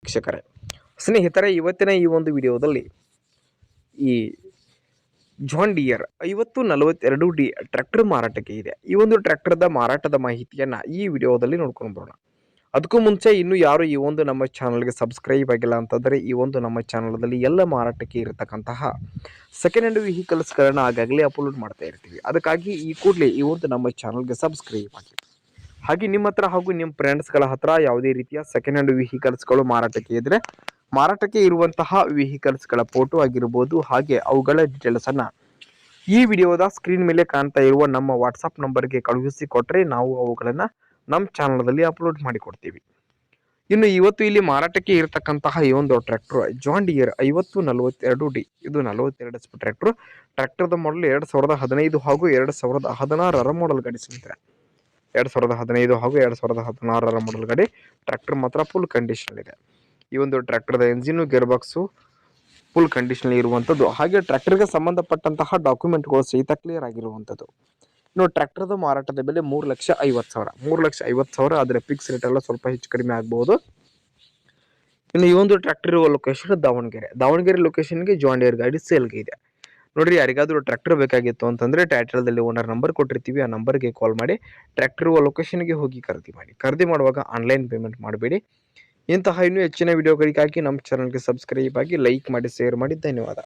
ವೀಕ್ಷಕರೇ, ಸ್ನೇಹಿತರೆ, ಇವತ್ತಿನ ಈ ಒಂದು ವಿಡಿಯೋದಲ್ಲಿ ಈ ಜಾನ್ ಡಿಯರ್ 5042D ಟ್ರ್ಯಾಕ್ಟರ್ ಮಾರಾಟಕ್ಕೆ ಇದೆ. ಈ ಒಂದು ಟ್ರ್ಯಾಕ್ಟರ್ದ ಮಾರಾಟದ ಮಾಹಿತಿಯನ್ನ ಈ ವಿಡಿಯೋದಲ್ಲಿ ನೋಡ್ಕೊಂಡು ಬರೋಣ. ಅದಕ್ಕೂ ಮುಂಚೆ ಇನ್ನು ಯಾರು ಈ ಒಂದು ನಮ್ಮ ಚಾನಲ್ಗೆ ಸಬ್ಸ್ಕ್ರೈಬ್ ಆಗಿಲ್ಲ ಅಂತಂದರೆ ಈ ಒಂದು ನಮ್ಮ ಚಾನಲ್ದಲ್ಲಿ ಎಲ್ಲ ಮಾರಾಟಕ್ಕೆ ಇರತಕ್ಕಂತಹ ಸೆಕೆಂಡ್ ಹ್ಯಾಂಡ್ ವೆಹಿಕಲ್ಸ್ಗಳನ್ನ ಆಗಾಗಲೇ ಅಪ್ಲೋಡ್ ಮಾಡ್ತಾ ಇರ್ತೀವಿ. ಅದಕ್ಕಾಗಿ ಈ ಕೂಡಲೇ ಈ ಒಂದು ನಮ್ಮ ಚಾನಲ್ಗೆ ಸಬ್ಸ್ಕ್ರೈಬ್ ಆಗಿ. ಹಾಗೆ ನಿಮ್ಮ ಹತ್ರ ಹಾಗೂ ನಿಮ್ಮ ಫ್ರೆಂಡ್ಸ್ಗಳ ಹತ್ರ ಯಾವುದೇ ರೀತಿಯ ಸೆಕೆಂಡ್ ಹ್ಯಾಂಡ್ ವೆಹಿಕಲ್ಸ್ಗಳು ಮಾರಾಟಕ್ಕೆ ಇದ್ದರೆ ಮಾರಾಟಕ್ಕೆ ಇರುವಂತಹ ವೆಹಿಕಲ್ಸ್ಗಳ ಫೋಟೋ ಆಗಿರ್ಬೋದು, ಹಾಗೆ ಅವುಗಳ ಡೀಟೇಲ್ಸನ್ನು ಈ ವಿಡಿಯೋದ ಸ್ಕ್ರೀನ್ ಮೇಲೆ ಕಾಣ್ತಾ ಇರುವ ನಮ್ಮ ವಾಟ್ಸಪ್ ನಂಬರ್ಗೆ ಕಳುಹಿಸಿ ಕೊಟ್ಟರೆ ನಾವು ಅವುಗಳನ್ನು ನಮ್ಮ ಚಾನಲ್ದಲ್ಲಿ ಅಪ್ಲೋಡ್ ಮಾಡಿಕೊಡ್ತೀವಿ. ಇನ್ನು ಇವತ್ತು ಇಲ್ಲಿ ಮಾರಾಟಕ್ಕೆ ಇರತಕ್ಕಂತಹ ಈ ಒಂದು ಟ್ರ್ಯಾಕ್ಟರ್ ಜಾನ್ ಡಿಯರ್ 5042D. ಇದು 42 HP ಟ್ರ್ಯಾಕ್ಟರ್ದ ಮಾಡಲ್ 2015 ಹಾಗೂ 2016 ಮಾಡಲ್ ಗಾಡಿ ಸ್ನೇಹಿತರೆ. 2015 ಹಾಗೂ 2016 ಮಾಡಲ್ ಗಾಡಿ ಟ್ರ್ಯಾಕ್ಟರ್ ಮಾತ್ರ ಫುಲ್ ಕಂಡೀಷನ್ ಇದೆ. ಈ ಒಂದು ಟ್ರ್ಯಾಕ್ಟರ್ದ engine gear box full condition ಇರುವಂಥದ್ದು. ಹಾಗೆ ಟ್ರ್ಯಾಕ್ಟರ್ಗೆ ಸಂಬಂಧಪಟ್ಟಂತಹ ಡಾಕ್ಯುಮೆಂಟ್ಗಳು ಸಹಿತ ಕ್ಲಿಯರ್ ಆಗಿರುವಂಥದ್ದು. ಇನ್ನು ಟ್ರ್ಯಾಕ್ಟರ್ದ ಮಾರಾಟದ ಬೆಲೆ 3,50,000. 3,50,000 ಆದರೆ ಫಿಕ್ಸ್ ರೇಟ್ ಎಲ್ಲ ಸ್ವಲ್ಪ ಹೆಚ್ಚು ಕಡಿಮೆ ಆಗ್ಬೋದು. ಇನ್ನು ಈ ಒಂದು ಟ್ರ್ಯಾಕ್ಟರ್ ಇರುವ ಲೊಕೇಶನ್ ದಾವಣಗೆರೆ ಲೊಕೇಶನ್ಗೆ ಜಾನ್ ಡಿಯರ್ ಗಾಡಿ ಸೇಲ್ಗೆ ಇದೆ. ನೋಡ್ರಿ, ಯಾರಿಗಾದ್ರೂ ಟ್ರ್ಯಾಕ್ಟರ್ ಬೇಕಾಗಿತ್ತು ಅಂತಂದ್ರೆ ಟೈಟಲ್ದಲ್ಲಿ ಓನರ್ ನಂಬರ್ ಕೊಟ್ಟಿರ್ತೀವಿ, ಆ ನಂಬರ್ಗೆ ಕಾಲ್ ಮಾಡಿ ಟ್ರ್ಯಾಕ್ಟರ್ ಇರುವ ಲೊಕೇಶನ್ಗೆ ಹೋಗಿ ಖರೀದಿ ಮಾಡುವಾಗ ಆನ್ಲೈನ್ ಪೇಮೆಂಟ್ ಮಾಡಬೇಡಿ. ಇಂತಹ ಇನ್ನೂ ಹೆಚ್ಚಿನ ವಿಡಿಯೋಗಳಿಗಾಗಿ ನಮ್ಮ ಚಾನಲ್ಗೆ ಸಬ್ಸ್ಕ್ರೈಬ್ ಆಗಿ, ಲೈಕ್ ಮಾಡಿ, ಶೇರ್ ಮಾಡಿ. ಧನ್ಯವಾದ.